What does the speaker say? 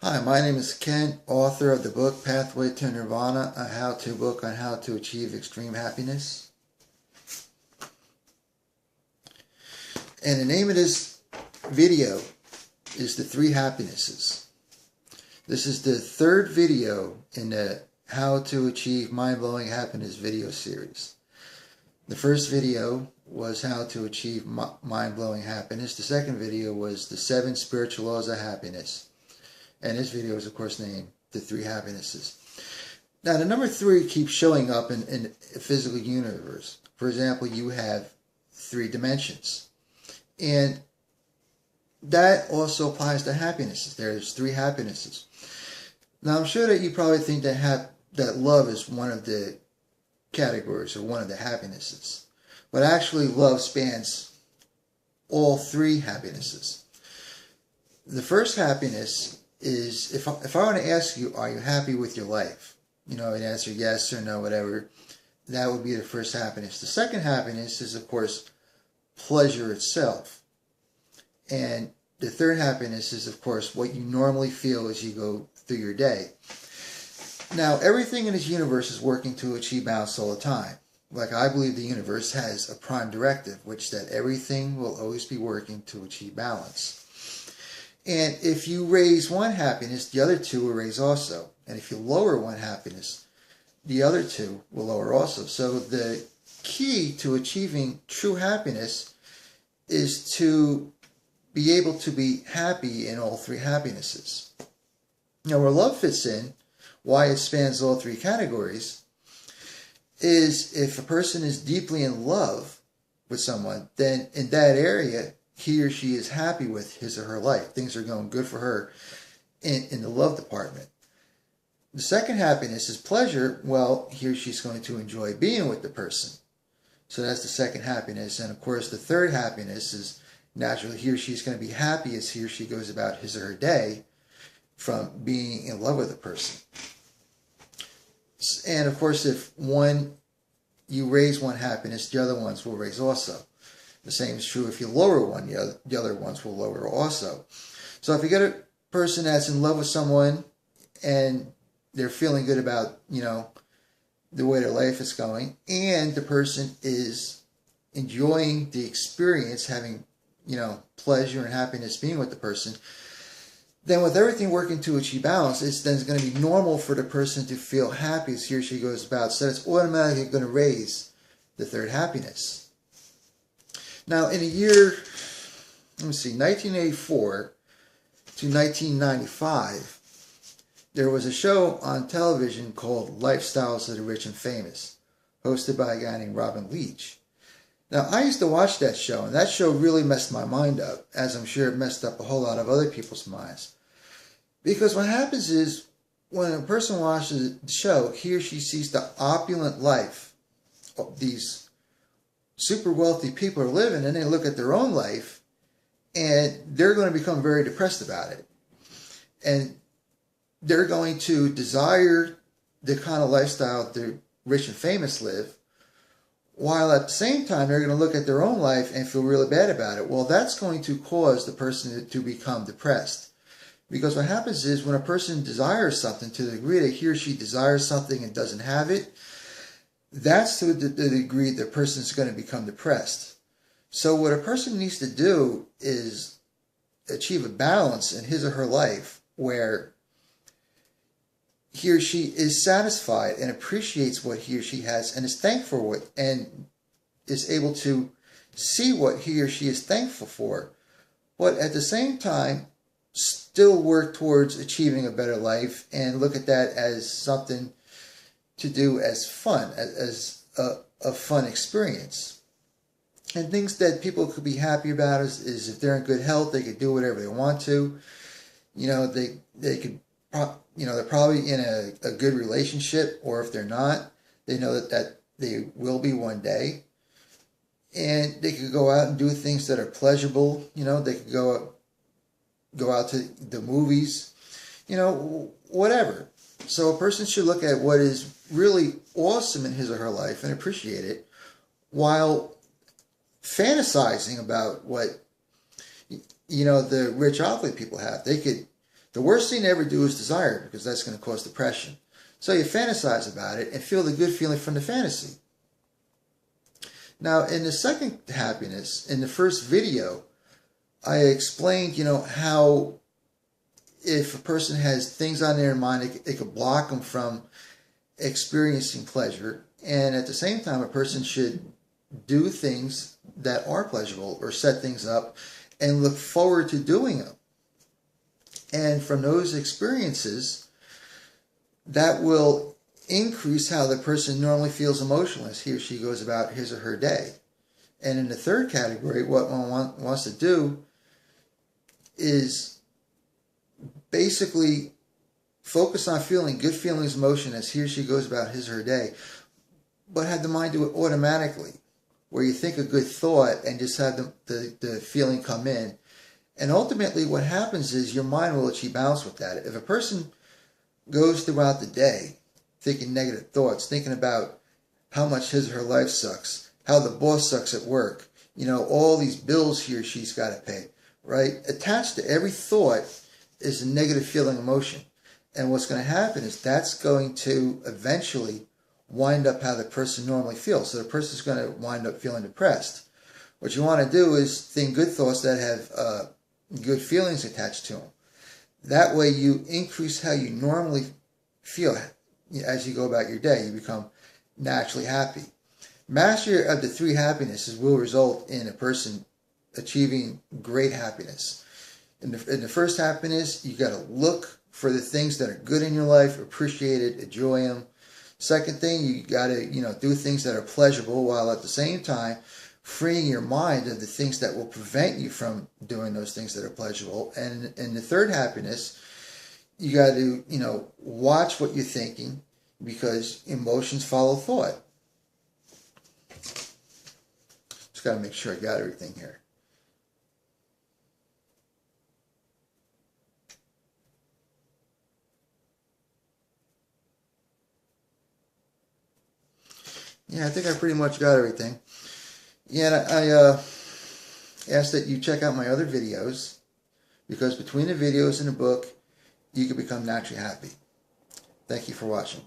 Hi, my name is Ken, author of the book Pathway to Nirvana, a how-to book on how to achieve extreme happiness. And the name of this video is The Three Happinesses. This is the third video in the How to Achieve Mind-Blowing Happiness video series. The first video was how to achieve mind-blowing happiness. The second video was the 7 spiritual laws of happiness. And this video is, of course, named The Three Happinesses. Now, the number 3 keeps showing up in the physical universe. For example, you have 3 dimensions. And that also applies to happinesses. There's 3 happinesses. Now, I'm sure that you probably think that love is one of the categories or one of the happinesses. But actually, love spans all 3 happinesses. The first happiness is, if I want to ask you, are you happy with your life? You know, and answer yes or no, whatever. That would be the first happiness. The second happiness is, of course, pleasure itself. And the third happiness is, of course, what you normally feel as you go through your day. Now, everything in this universe is working to achieve balance all the time. Like, I believe the universe has a prime directive, which that everything will always be working to achieve balance. And if you raise one happiness, the other 2 will raise also. And if you lower one happiness, the other 2 will lower also. So the key to achieving true happiness is to be able to be happy in all 3 happinesses. Now, where love fits in, why it spans all 3 categories, is if a person is deeply in love with someone, then in that area, he or she is happy with his or her life. Things are going good for her in the love department. The second happiness is pleasure. Well, he or she's going to enjoy being with the person. So that's the second happiness. And of course, the third happiness is naturally he or she's going to be happy as he or she goes about his or her day from being in love with a person. And of course, if you raise one happiness, the other ones will raise also. The same is true if you lower one, the other ones will lower also. So if you get a person that's in love with someone and they're feeling good about, the way their life is going, and the person is enjoying the experience, having, pleasure and happiness being with the person, then with everything working to achieve balance, it's then going to be normal for the person to feel happy as he or she goes about. So it's automatically going to raise the third happiness. Now, in the year, 1984 to 1995, there was a show on television called Lifestyles of the Rich and Famous, hosted by a guy named Robin Leach. Now, I used to watch that show, and that show really messed my mind up, as I'm sure it messed up a whole lot of other people's minds. Because what happens is, when a person watches the show, he or she sees the opulent life of these super wealthy people are living, and they look at their own life, and they're going to become very depressed about it. And they're going to desire the kind of lifestyle the rich and famous live, while at the same time they're going to look at their own life and feel really bad about it. Well, that's going to cause the person to become depressed. Because what happens is when a person desires something to the degree that he or she desires something and doesn't have it, that's to the degree the person is going to become depressed. So what a person needs to do is achieve a balance in his or her life where he or she is satisfied and appreciates what he or she has and is thankful for it and is able to see what he or she is thankful for, but at the same time still work towards achieving a better life and look at that as something to do as fun, as a fun experience. And things that people could be happy about is if they're in good health, they could do whatever they want to. They could, they're probably in a good relationship, or if they're not, they know that they will be one day. And they could go out and do things that are pleasurable. They could go out to the movies, whatever. So a person should look at what is really awesome in his or her life and appreciate it, while fantasizing about what the rich, wealthy people have. They could The worst thing to ever do is desire it, because that's going to cause depression. So you fantasize about it and feel the good feeling from the fantasy. Now, in the second happiness, in the first video, I explained, how if a person has things on their mind, it could block them from experiencing pleasure. And at the same time, a person should do things that are pleasurable or set things up and look forward to doing them. And from those experiences, that will increase how the person normally feels emotionally as he or she goes about his or her day. And in the third category, what one wants to do is basically focus on feeling good feelings, emotion as he or she goes about his or her day, but have the mind do it automatically, where you think a good thought and just have the feeling come in. And ultimately what happens is your mind will achieve balance with that. If a person goes throughout the day thinking negative thoughts, thinking about how much his or her life sucks, how the boss sucks at work, all these bills he or she's got to pay, right? Attached to every thought is a negative feeling, emotion. And what's going to happen is that's going to eventually wind up how the person normally feels. So the person's going to wind up feeling depressed. What you want to do is think good thoughts that have good feelings attached to them. That way you increase how you normally feel as you go about your day. You become naturally happy. Mastery of the three happinesses will result in a person achieving great happiness. In the first happiness, you got to look for the things that are good in your life, appreciate it, enjoy them. Second thing, you got to do things that are pleasurable, while at the same time freeing your mind of the things that will prevent you from doing those things that are pleasurable. And in the third happiness, you got to watch what you're thinking, because emotions follow thought. Just got to make sure I got everything here. Yeah, I think I pretty much got everything. Yeah, and I ask that you check out my other videos, because between the videos and the book, you can become naturally happy. Thank you for watching.